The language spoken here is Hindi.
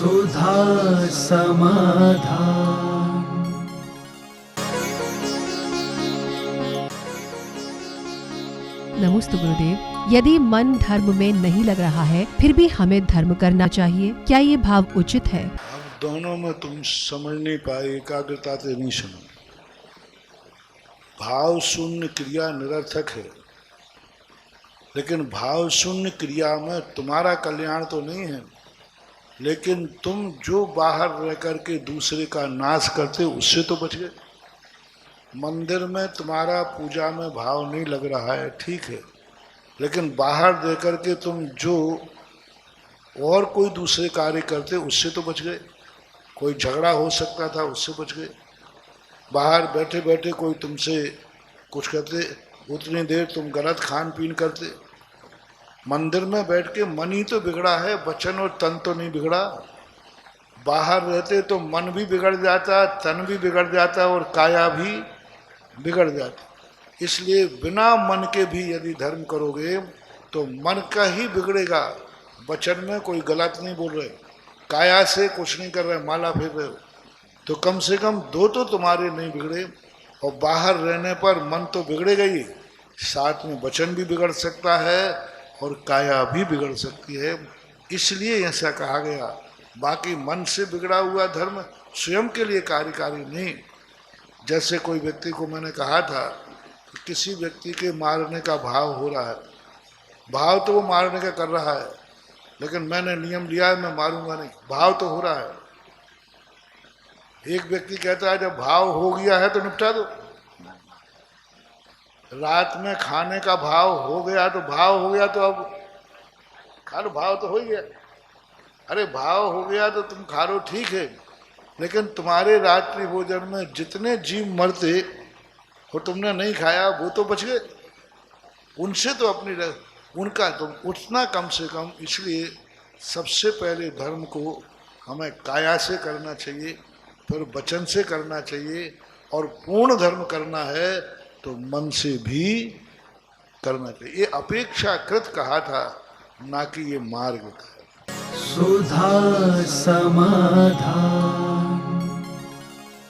सुधा समाधान। नमस्ते गुरुदेव। यदि मन धर्म में नहीं लग रहा है फिर भी हमें धर्म करना चाहिए, क्या ये भाव उचित है? अब दोनों में तुम समझ नहीं पाए, एकाग्रता से नहीं समझ। भाव शून्य क्रिया निरर्थक है, लेकिन भाव शून्य क्रिया में तुम्हारा कल्याण तो नहीं है, लेकिन तुम जो बाहर रह करके दूसरे का नाश करते उससे तो बच गए। मंदिर में तुम्हारा पूजा में भाव नहीं लग रहा है, ठीक है, लेकिन बाहर दे करके तुम जो और कोई दूसरे कार्य करते उससे तो बच गए। कोई झगड़ा हो सकता था, उससे बच गए। बाहर बैठे बैठे कोई तुमसे कुछ कहते, उतनी देर तुम गलत खान पीन करते। मंदिर में बैठ के मन ही तो बिगड़ा है, वचन और तन तो नहीं बिगड़ा। बाहर रहते तो मन भी बिगड़ जाता, तन भी बिगड़ जाता और काया भी बिगड़ जाती। इसलिए बिना मन के भी यदि धर्म करोगे तो मन का ही बिगड़ेगा। वचन में कोई गलत नहीं बोल रहे, काया से कुछ नहीं कर रहे, माला फेर रहे हो, तो कम से कम दो तो तुम्हारे नहीं बिगड़े। और बाहर रहने पर मन तो बिगड़ेगा ही, साथ में वचन भी बिगड़ सकता है और काया भी बिगड़ सकती है। इसलिए ऐसा कहा गया। बाकी मन से बिगड़ा हुआ धर्म स्वयं के लिए कार्यकारी नहीं। जैसे कोई व्यक्ति को मैंने कहा था कि किसी व्यक्ति के मारने का भाव हो रहा है, भाव तो वो मारने का कर रहा है, लेकिन मैंने नियम लिया है मैं मारूंगा नहीं, भाव तो हो रहा है। एक व्यक्ति कहता है जब भाव हो गया है तो निपटा दो। रात में खाने का भाव हो गया तो भाव हो गया तो अब खा लो, भाव तो हो ही गया। अरे भाव हो गया तो तुम खा लो, ठीक है, लेकिन तुम्हारे रात्रि भोजन में जितने जीव मरते वो तुमने नहीं खाया, वो तो बच गए। उनसे तो अपनी उनका तुम उठना कम से कम। इसलिए सबसे पहले धर्म को हमें काया से करना चाहिए, फिर वचन से करना चाहिए, और पूर्ण धर्म करना है तो मन से भी करना चाहिए। ये अपेक्षाकृत कहा था, ना कि ये मार्ग था। सुधा समाधान।